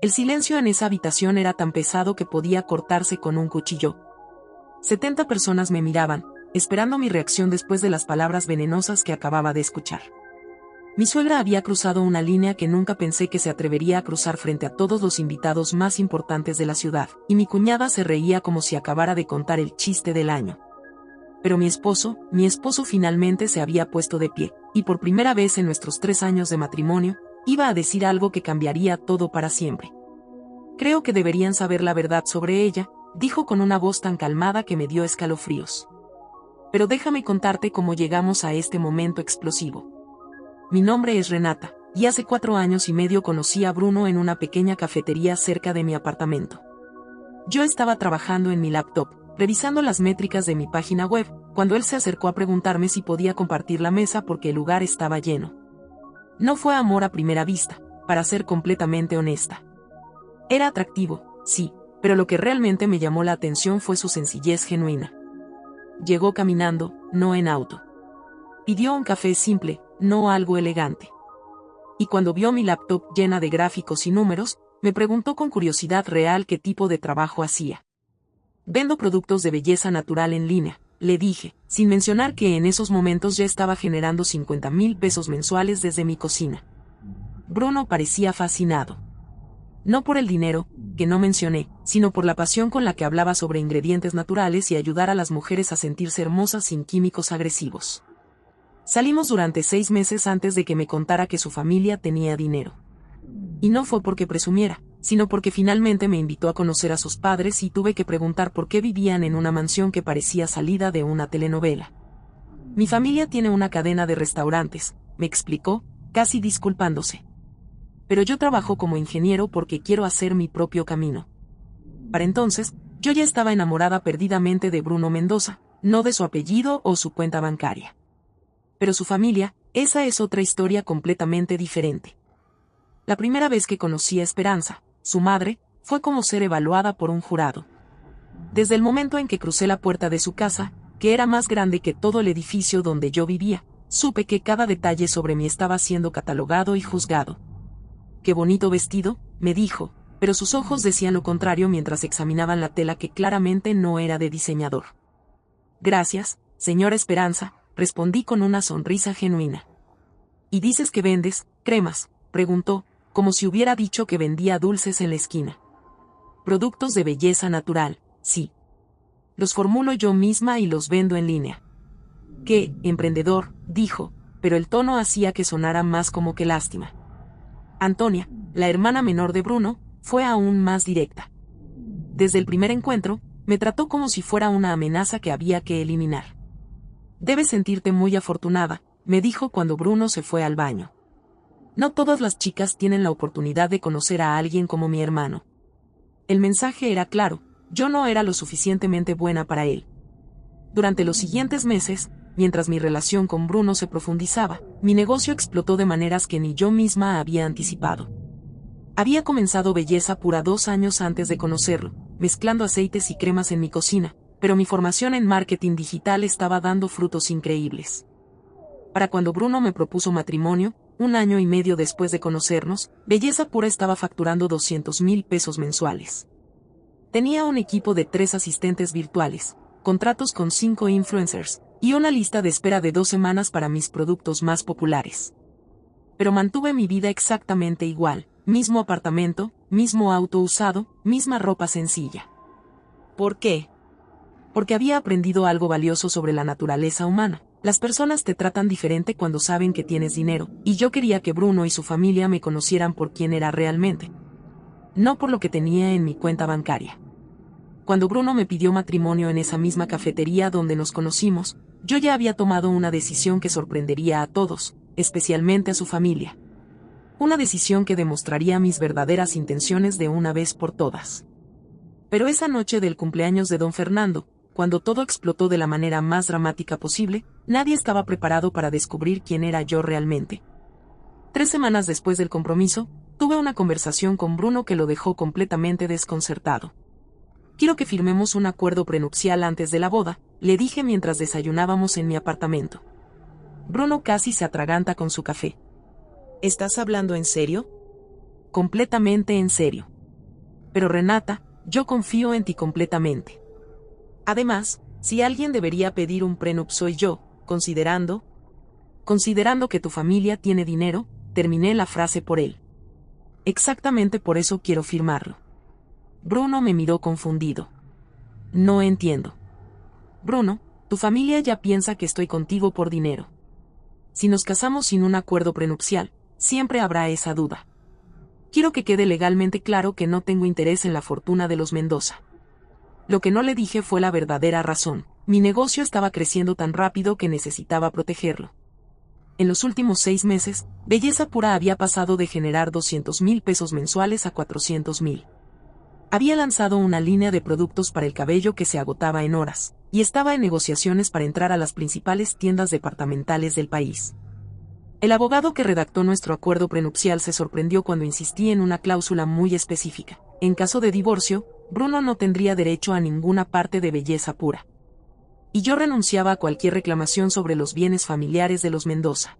El silencio en esa habitación era tan pesado que podía cortarse con un cuchillo. 70 personas me miraban, esperando mi reacción después de las palabras venenosas que acababa de escuchar. Mi suegra había cruzado una línea que nunca pensé que se atrevería a cruzar frente a todos los invitados más importantes de la ciudad, y mi cuñada se reía como si acabara de contar el chiste del año. Pero mi esposo finalmente se había puesto de pie, y por primera vez en nuestros 3 años de matrimonio, iba a decir algo que cambiaría todo para siempre. Creo que deberían saber la verdad sobre ella, dijo con una voz tan calmada que me dio escalofríos. Pero déjame contarte cómo llegamos a este momento explosivo. Mi nombre es Renata, y hace 4 años y medio conocí a Bruno en una pequeña cafetería cerca de mi apartamento. Yo estaba trabajando en mi laptop, revisando las métricas de mi página web, cuando él se acercó a preguntarme si podía compartir la mesa porque el lugar estaba lleno. No fue amor a primera vista, para ser completamente honesta. Era atractivo, sí, pero lo que realmente me llamó la atención fue su sencillez genuina. Llegó caminando, no en auto. Pidió un café simple, no algo elegante. Y cuando vio mi laptop llena de gráficos y números, me preguntó con curiosidad real qué tipo de trabajo hacía. Vendo productos de belleza natural en línea, le dije, sin mencionar que en esos momentos ya estaba generando 50,000 pesos mensuales desde mi cocina. Bruno parecía fascinado. No por el dinero, que no mencioné, sino por la pasión con la que hablaba sobre ingredientes naturales y ayudar a las mujeres a sentirse hermosas sin químicos agresivos. Salimos durante 6 meses antes de que me contara que su familia tenía dinero. Y no fue porque presumiera, sino porque finalmente me invitó a conocer a sus padres y tuve que preguntar por qué vivían en una mansión que parecía salida de una telenovela. Mi familia tiene una cadena de restaurantes, me explicó, casi disculpándose. Pero yo trabajo como ingeniero porque quiero hacer mi propio camino. Para entonces, yo ya estaba enamorada perdidamente de Bruno Mendoza, no de su apellido o su cuenta bancaria. Pero su familia, esa es otra historia completamente diferente. La primera vez que conocí a Esperanza, su madre, fue como ser evaluada por un jurado. Desde el momento en que crucé la puerta de su casa, que era más grande que todo el edificio donde yo vivía, supe que cada detalle sobre mí estaba siendo catalogado y juzgado. «Qué bonito vestido», me dijo, pero sus ojos decían lo contrario mientras examinaban la tela que claramente no era de diseñador. «Gracias, señora Esperanza», respondí con una sonrisa genuina. «¿Y dices que vendes cremas?», preguntó, como si hubiera dicho que vendía dulces en la esquina. «Productos de belleza natural, sí. Los formulo yo misma y los vendo en línea». «Qué emprendedor», dijo, pero el tono hacía que sonara más como que lástima. Antonia, la hermana menor de Bruno, fue aún más directa. Desde el primer encuentro, me trató como si fuera una amenaza que había que eliminar. «Debes sentirte muy afortunada», me dijo cuando Bruno se fue al baño. «No todas las chicas tienen la oportunidad de conocer a alguien como mi hermano». El mensaje era claro, yo no era lo suficientemente buena para él. Durante los siguientes meses, mientras mi relación con Bruno se profundizaba, mi negocio explotó de maneras que ni yo misma había anticipado. Había comenzado Belleza Pura 2 años antes de conocerlo, mezclando aceites y cremas en mi cocina, pero mi formación en marketing digital estaba dando frutos increíbles. Para cuando Bruno me propuso matrimonio, 1 año y medio después de conocernos, Belleza Pura estaba facturando 200,000 pesos mensuales. Tenía un equipo de 3 asistentes virtuales, contratos con 5 influencers, y una lista de espera de 2 semanas para mis productos más populares. Pero mantuve mi vida exactamente igual, mismo apartamento, mismo auto usado, misma ropa sencilla. ¿Por qué? Porque había aprendido algo valioso sobre la naturaleza humana. Las personas te tratan diferente cuando saben que tienes dinero, y yo quería que Bruno y su familia me conocieran por quién era realmente, no por lo que tenía en mi cuenta bancaria. Cuando Bruno me pidió matrimonio en esa misma cafetería donde nos conocimos, yo ya había tomado una decisión que sorprendería a todos, especialmente a su familia. Una decisión que demostraría mis verdaderas intenciones de una vez por todas. Pero esa noche del cumpleaños de don Fernando, cuando todo explotó de la manera más dramática posible, nadie estaba preparado para descubrir quién era yo realmente. 3 semanas después del compromiso, tuve una conversación con Bruno que lo dejó completamente desconcertado. «Quiero que firmemos un acuerdo prenupcial antes de la boda», le dije mientras desayunábamos en mi apartamento. Bruno casi se atraganta con su café. «¿Estás hablando en serio?» «Completamente en serio». Pero Renata, yo confío en ti completamente. Además, si alguien debería pedir un prenup soy yo, considerando que tu familia tiene dinero, terminé la frase por él. Exactamente por eso quiero firmarlo. Bruno me miró confundido. No entiendo. Bruno, tu familia ya piensa que estoy contigo por dinero. Si nos casamos sin un acuerdo prenupcial, siempre habrá esa duda. Quiero que quede legalmente claro que no tengo interés en la fortuna de los Mendoza. Lo que no le dije fue la verdadera razón. Mi negocio estaba creciendo tan rápido que necesitaba protegerlo. En los últimos 6 meses, Belleza Pura había pasado de generar 200,000 pesos mensuales a 400,000. Había lanzado una línea de productos para el cabello que se agotaba en horas, y estaba en negociaciones para entrar a las principales tiendas departamentales del país. El abogado que redactó nuestro acuerdo prenupcial se sorprendió cuando insistí en una cláusula muy específica. En caso de divorcio, Bruno no tendría derecho a ninguna parte de Belleza Pura. Y yo renunciaba a cualquier reclamación sobre los bienes familiares de los Mendoza.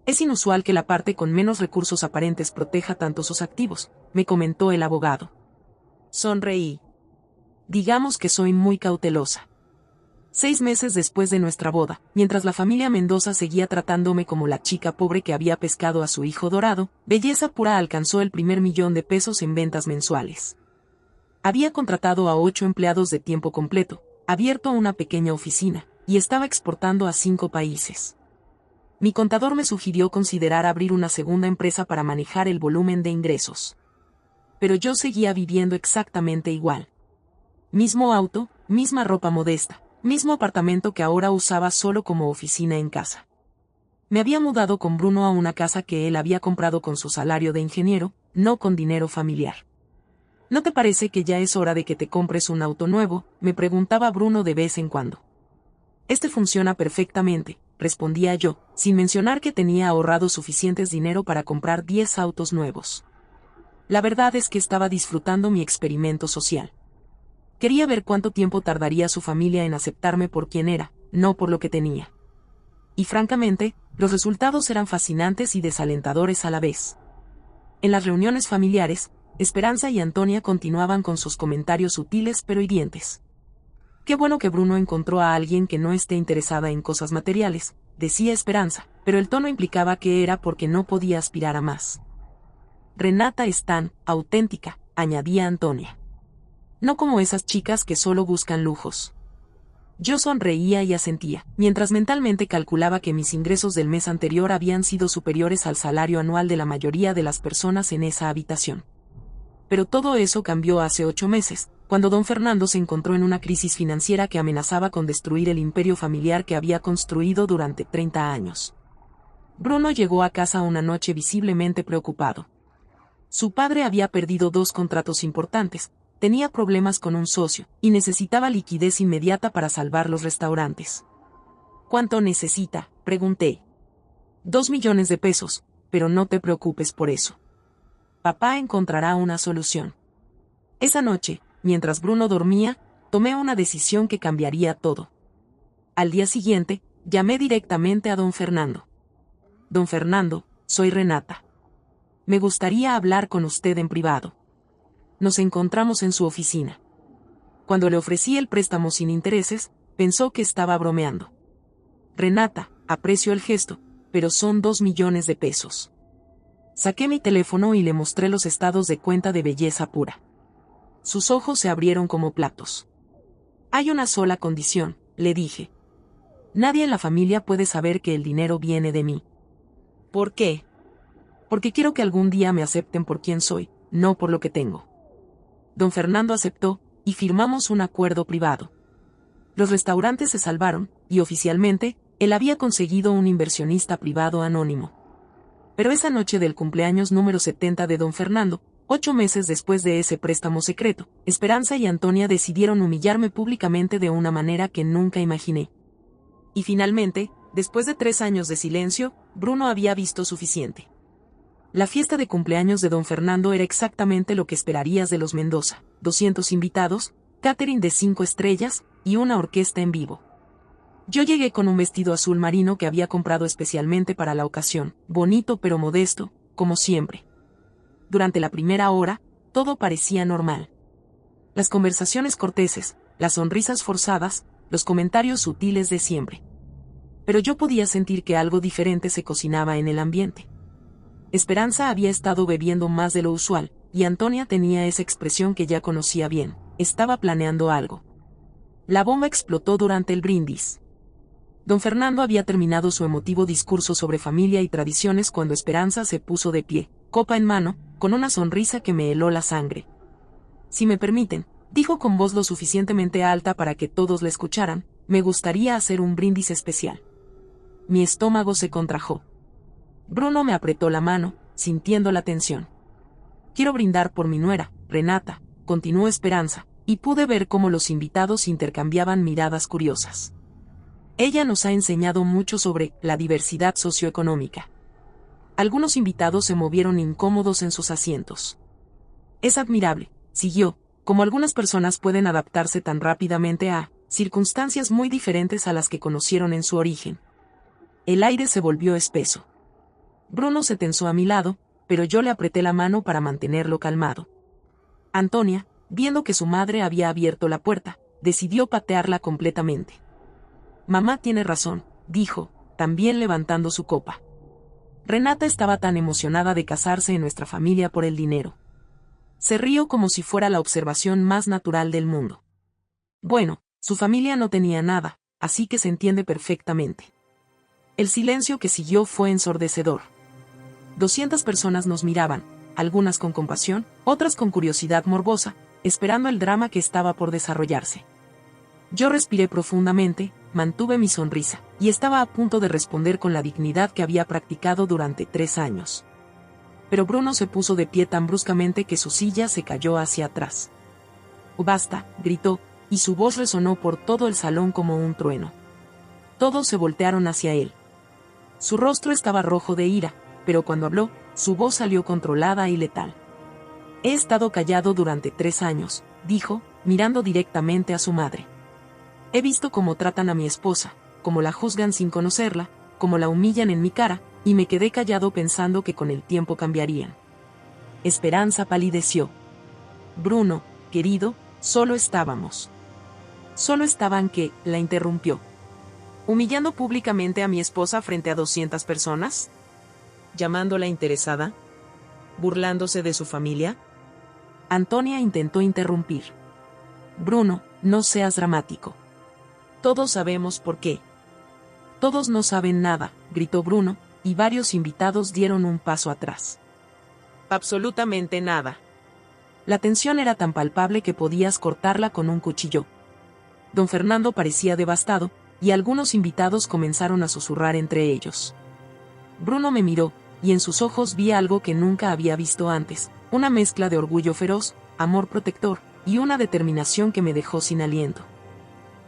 Es inusual que la parte con menos recursos aparentes proteja tanto sus activos, me comentó el abogado. Sonreí. Digamos que soy muy cautelosa. 6 meses después de nuestra boda, mientras la familia Mendoza seguía tratándome como la chica pobre que había pescado a su hijo dorado, Belleza Pura alcanzó el primer $1,000,000 en ventas mensuales. Había contratado a 8 empleados de tiempo completo, abierto una pequeña oficina, y estaba exportando a 5 países. Mi contador me sugirió considerar abrir una segunda empresa para manejar el volumen de ingresos. Pero yo seguía viviendo exactamente igual. Mismo auto, misma ropa modesta, mismo apartamento que ahora usaba solo como oficina en casa. Me había mudado con Bruno a una casa que él había comprado con su salario de ingeniero, no con dinero familiar. ¿No te parece que ya es hora de que te compres un auto nuevo?, me preguntaba Bruno de vez en cuando. Este funciona perfectamente, respondía yo, sin mencionar que tenía ahorrado suficientes dinero para comprar 10 autos nuevos. La verdad es que estaba disfrutando mi experimento social. Quería ver cuánto tiempo tardaría su familia en aceptarme por quien era, no por lo que tenía. Y francamente, los resultados eran fascinantes y desalentadores a la vez. En las reuniones familiares, Esperanza y Antonia continuaban con sus comentarios sutiles pero hirientes. Qué bueno que Bruno encontró a alguien que no esté interesada en cosas materiales, decía Esperanza, pero el tono implicaba que era porque no podía aspirar a más. Renata es tan auténtica, añadía Antonia. No como esas chicas que solo buscan lujos. Yo sonreía y asentía, mientras mentalmente calculaba que mis ingresos del mes anterior habían sido superiores al salario anual de la mayoría de las personas en esa habitación. Pero todo eso cambió hace 8 meses, cuando don Fernando se encontró en una crisis financiera que amenazaba con destruir el imperio familiar que había construido durante 30 años. Bruno llegó a casa una noche visiblemente preocupado. Su padre había perdido 2 contratos importantes, tenía problemas con un socio, y necesitaba liquidez inmediata para salvar los restaurantes. ¿Cuánto necesita?, pregunté. 2 millones de pesos, pero no te preocupes por eso. Papá encontrará una solución. Esa noche, mientras Bruno dormía, tomé una decisión que cambiaría todo. Al día siguiente, llamé directamente a don Fernando. Don Fernando, soy Renata. Me gustaría hablar con usted en privado. Nos encontramos en su oficina. Cuando le ofrecí el préstamo sin intereses, pensó que estaba bromeando. Renata, aprecio el gesto, pero son 2 millones de pesos. Saqué mi teléfono y le mostré los estados de cuenta de Belleza Pura. Sus ojos se abrieron como platos. Hay una sola condición, le dije. Nadie en la familia puede saber que el dinero viene de mí. ¿Por qué? Porque quiero que algún día me acepten por quien soy, no por lo que tengo. Don Fernando aceptó, y firmamos un acuerdo privado. Los restaurantes se salvaron, y oficialmente, él había conseguido un inversionista privado anónimo. Pero esa noche del cumpleaños número 70 de don Fernando, 8 meses después de ese préstamo secreto, Esperanza y Antonia decidieron humillarme públicamente de una manera que nunca imaginé. Y finalmente, después de 3 años de silencio, Bruno había visto suficiente. La fiesta de cumpleaños de don Fernando era exactamente lo que esperarías de los Mendoza: 200 invitados, catering de 5 estrellas, y una orquesta en vivo. Yo llegué con un vestido azul marino que había comprado especialmente para la ocasión, bonito pero modesto, como siempre. Durante la primera hora, todo parecía normal. Las conversaciones corteses, las sonrisas forzadas, los comentarios sutiles de siempre. Pero yo podía sentir que algo diferente se cocinaba en el ambiente. Esperanza había estado bebiendo más de lo usual, y Antonia tenía esa expresión que ya conocía bien. Estaba planeando algo. La bomba explotó durante el brindis. Don Fernando había terminado su emotivo discurso sobre familia y tradiciones cuando Esperanza se puso de pie, copa en mano, con una sonrisa que me heló la sangre. Si me permiten, dijo con voz lo suficientemente alta para que todos la escucharan, me gustaría hacer un brindis especial. Mi estómago se contrajo. Bruno me apretó la mano, sintiendo la tensión. Quiero brindar por mi nuera, Renata, continuó Esperanza, y pude ver cómo los invitados intercambiaban miradas curiosas. Ella nos ha enseñado mucho sobre la diversidad socioeconómica. Algunos invitados se movieron incómodos en sus asientos. Es admirable, siguió, como algunas personas pueden adaptarse tan rápidamente a circunstancias muy diferentes a las que conocieron en su origen. El aire se volvió espeso. Bruno se tensó a mi lado, pero yo le apreté la mano para mantenerlo calmado. Antonia, viendo que su madre había abierto la puerta, decidió patearla completamente. Mamá tiene razón, dijo, también levantando su copa. Renata estaba tan emocionada de casarse en nuestra familia por el dinero. Se rió como si fuera la observación más natural del mundo. Bueno, su familia no tenía nada, así que se entiende perfectamente. El silencio que siguió fue ensordecedor. 200 personas nos miraban, algunas con compasión, otras con curiosidad morbosa, esperando el drama que estaba por desarrollarse. Yo respiré profundamente, mantuve mi sonrisa, y estaba a punto de responder con la dignidad que había practicado durante 3 años. Pero Bruno se puso de pie tan bruscamente que su silla se cayó hacia atrás. «Basta», gritó, y su voz resonó por todo el salón como un trueno. Todos se voltearon hacia él. Su rostro estaba rojo de ira, pero cuando habló, su voz salió controlada y letal. «He estado callado durante 3 años», dijo, mirando directamente a su madre. «He visto cómo tratan a mi esposa, cómo la juzgan sin conocerla, cómo la humillan en mi cara, y me quedé callado pensando que con el tiempo cambiarían». Esperanza palideció. «Bruno, querido, solo estábamos». «Solo estaban qué», la interrumpió. «¿Humillando públicamente a mi esposa frente a 200 personas? ¿Llamándola interesada? ¿Burlándose de su familia?» Antonia intentó interrumpir. «Bruno, no seas dramático. Todos sabemos por qué». «Todos no saben nada», gritó Bruno, y varios invitados dieron un paso atrás. «Absolutamente nada». La tensión era tan palpable que podías cortarla con un cuchillo. Don Fernando parecía devastado, y algunos invitados comenzaron a susurrar entre ellos. Bruno me miró, y en sus ojos vi algo que nunca había visto antes, una mezcla de orgullo feroz, amor protector, y una determinación que me dejó sin aliento.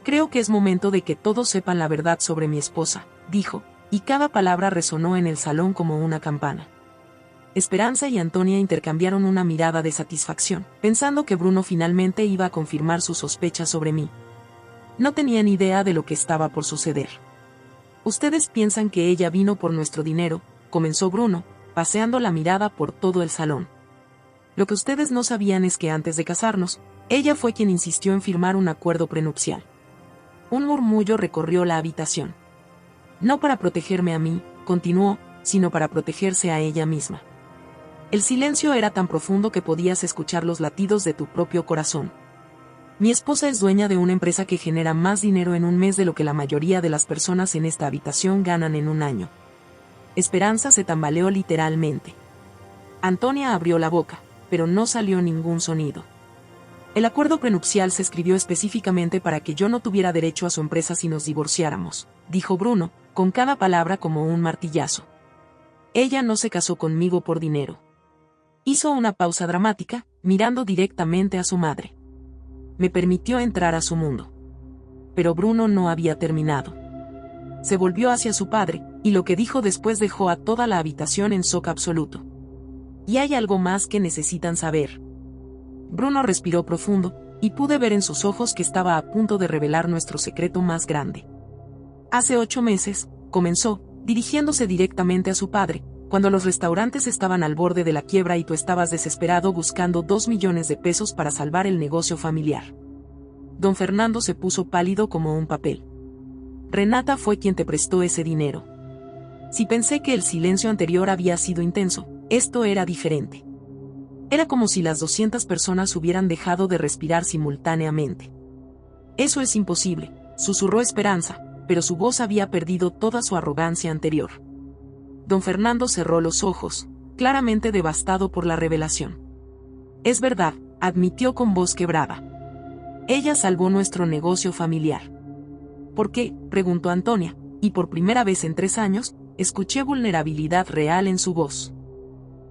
«Creo que es momento de que todos sepan la verdad sobre mi esposa», dijo, y cada palabra resonó en el salón como una campana. Esperanza y Antonia intercambiaron una mirada de satisfacción, pensando que Bruno finalmente iba a confirmar sus sospechas sobre mí. No tenían idea de lo que estaba por suceder. «Ustedes piensan que ella vino por nuestro dinero», comenzó Bruno, paseando la mirada por todo el salón. «Lo que ustedes no sabían es que antes de casarnos, ella fue quien insistió en firmar un acuerdo prenupcial». Un murmullo recorrió la habitación. «No para protegerme a mí», continuó, «sino para protegerse a ella misma». El silencio era tan profundo que podías escuchar los latidos de tu propio corazón. «Mi esposa es dueña de una empresa que genera más dinero en un mes de lo que la mayoría de las personas en esta habitación ganan en un año». Esperanza se tambaleó literalmente. Antonia abrió la boca, pero no salió ningún sonido. «El acuerdo prenupcial se escribió específicamente para que yo no tuviera derecho a su empresa si nos divorciáramos», dijo Bruno, con cada palabra como un martillazo. «Ella no se casó conmigo por dinero». Hizo una pausa dramática, mirando directamente a su madre. «Me permitió entrar a su mundo». Pero Bruno no había terminado. Se volvió hacia su padre, y lo que dijo después dejó a toda la habitación en shock absoluto. «Y hay algo más que necesitan saber». Bruno respiró profundo, y pude ver en sus ojos que estaba a punto de revelar nuestro secreto más grande. «Hace 8 meses», comenzó, dirigiéndose directamente a su padre, Cuando los restaurantes estaban al borde de la quiebra y tú estabas desesperado buscando 2 millones de pesos para salvar el negocio familiar. Don Fernando se puso pálido como un papel. Renata fue quien te prestó ese dinero. Si pensé que el silencio anterior había sido intenso, esto era diferente. Era como si las 200 personas hubieran dejado de respirar simultáneamente. Eso es imposible, susurró Esperanza, pero su voz había perdido toda su arrogancia anterior. Don Fernando cerró los ojos, claramente devastado por la revelación. Es verdad, admitió con voz quebrada. Ella salvó nuestro negocio familiar. ¿Por qué?, preguntó Antonia, y por primera vez en 3 años, escuché vulnerabilidad real en su voz.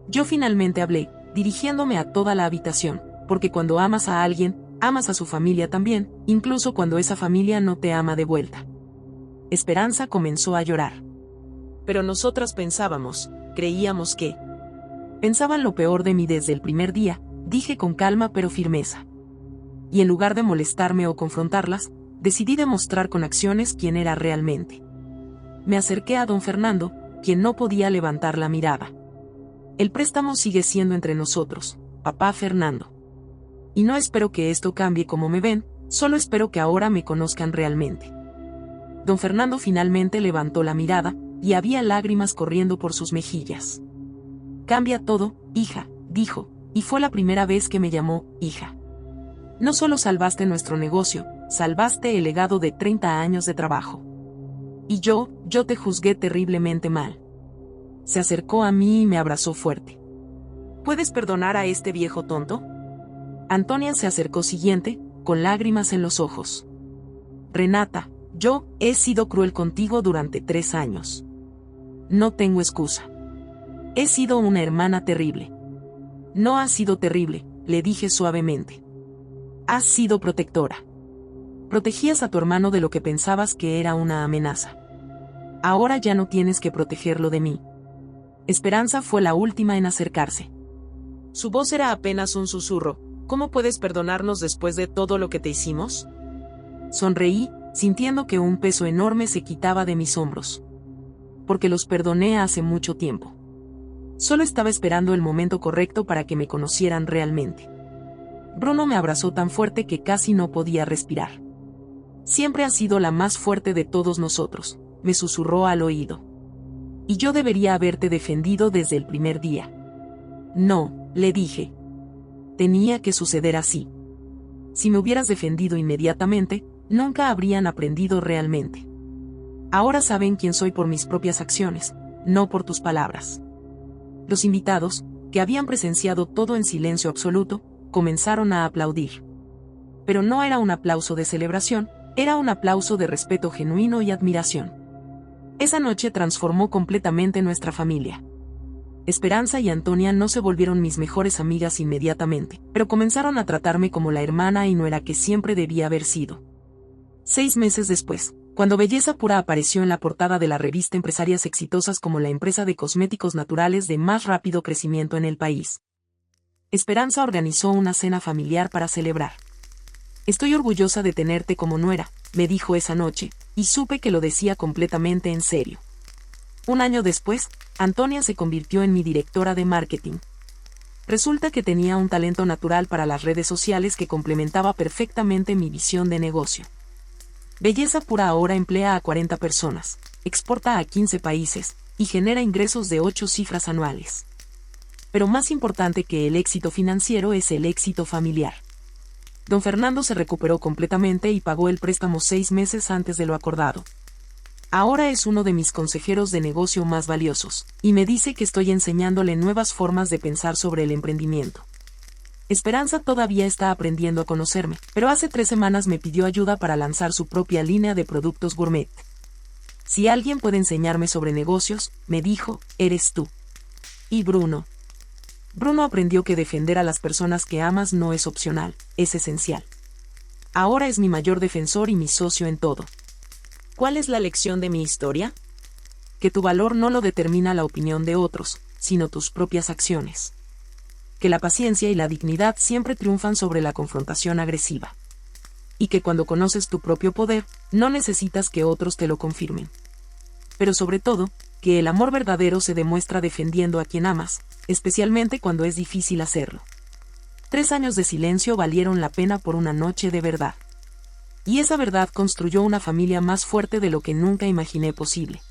Yo finalmente hablé, dirigiéndome a toda la habitación, porque cuando amas a alguien, amas a su familia también, incluso cuando esa familia no te ama de vuelta. Esperanza comenzó a llorar. Pero nosotras creíamos que... Pensaban lo peor de mí desde el primer día, dije con calma pero firmeza. Y en lugar de molestarme o confrontarlas, decidí demostrar con acciones quién era realmente. Me acerqué a don Fernando, quien no podía levantar la mirada. El préstamo sigue siendo entre nosotros, papá Fernando. Y no espero que esto cambie como me ven, solo espero que ahora me conozcan realmente. Don Fernando finalmente levantó la mirada, y había lágrimas corriendo por sus mejillas. Cambia todo, hija, dijo, y fue la primera vez que me llamó hija. No solo salvaste nuestro negocio, salvaste el legado de 30 años de trabajo. Y yo te juzgué terriblemente mal. Se acercó a mí y me abrazó fuerte. ¿Puedes perdonar a este viejo tonto? Antonia se acercó siguiente, con lágrimas en los ojos. Renata, yo he sido cruel contigo durante 3 años. No tengo excusa. He sido una hermana terrible. No has sido terrible, le dije suavemente. Has sido protectora. Protegías a tu hermano de lo que pensabas que era una amenaza. Ahora ya no tienes que protegerlo de mí. Esperanza fue la última en acercarse. Su voz era apenas un susurro. ¿Cómo puedes perdonarnos después de todo lo que te hicimos? Sonreí, sintiendo que un peso enorme se quitaba de mis hombros. Porque los perdoné hace mucho tiempo. Solo estaba esperando el momento correcto para que me conocieran realmente. Bruno me abrazó tan fuerte que casi no podía respirar. Siempre has sido la más fuerte de todos nosotros, me susurró al oído. Y yo debería haberte defendido desde el primer día. No, le dije. Tenía que suceder así. Si me hubieras defendido inmediatamente, nunca habrían aprendido realmente. Ahora saben quién soy por mis propias acciones, no por tus palabras. Los invitados, que habían presenciado todo en silencio absoluto, comenzaron a aplaudir. Pero no era un aplauso de celebración, era un aplauso de respeto genuino y admiración. Esa noche transformó completamente nuestra familia. Esperanza y Antonia no se volvieron mis mejores amigas inmediatamente, pero comenzaron a tratarme como la hermana y nuera que siempre debía haber sido. 6 meses después, cuando Belleza Pura apareció en la portada de la revista Empresarias Exitosas como la empresa de cosméticos naturales de más rápido crecimiento en el país, Esperanza organizó una cena familiar para celebrar. Estoy orgullosa de tenerte como nuera, me dijo esa noche, y supe que lo decía completamente en serio. 1 año después, Antonia se convirtió en mi directora de marketing. Resulta que tenía un talento natural para las redes sociales que complementaba perfectamente mi visión de negocio. Belleza Pura ahora emplea a 40 personas, exporta a 15 países, y genera ingresos de 8 cifras anuales. Pero más importante que el éxito financiero es el éxito familiar. Don Fernando se recuperó completamente y pagó el préstamo 6 meses antes de lo acordado. Ahora es uno de mis consejeros de negocio más valiosos, y me dice que estoy enseñándole nuevas formas de pensar sobre el emprendimiento. Esperanza todavía está aprendiendo a conocerme, pero hace 3 semanas me pidió ayuda para lanzar su propia línea de productos gourmet. Si alguien puede enseñarme sobre negocios, me dijo, eres tú. Y Bruno. Bruno aprendió que defender a las personas que amas no es opcional, es esencial. Ahora es mi mayor defensor y mi socio en todo. ¿Cuál es la lección de mi historia? Que tu valor no lo determina la opinión de otros, sino tus propias acciones. Que la paciencia y la dignidad siempre triunfan sobre la confrontación agresiva. Y que cuando conoces tu propio poder, no necesitas que otros te lo confirmen. Pero sobre todo, que el amor verdadero se demuestra defendiendo a quien amas, especialmente cuando es difícil hacerlo. 3 años de silencio valieron la pena por una noche de verdad. Y esa verdad construyó una familia más fuerte de lo que nunca imaginé posible.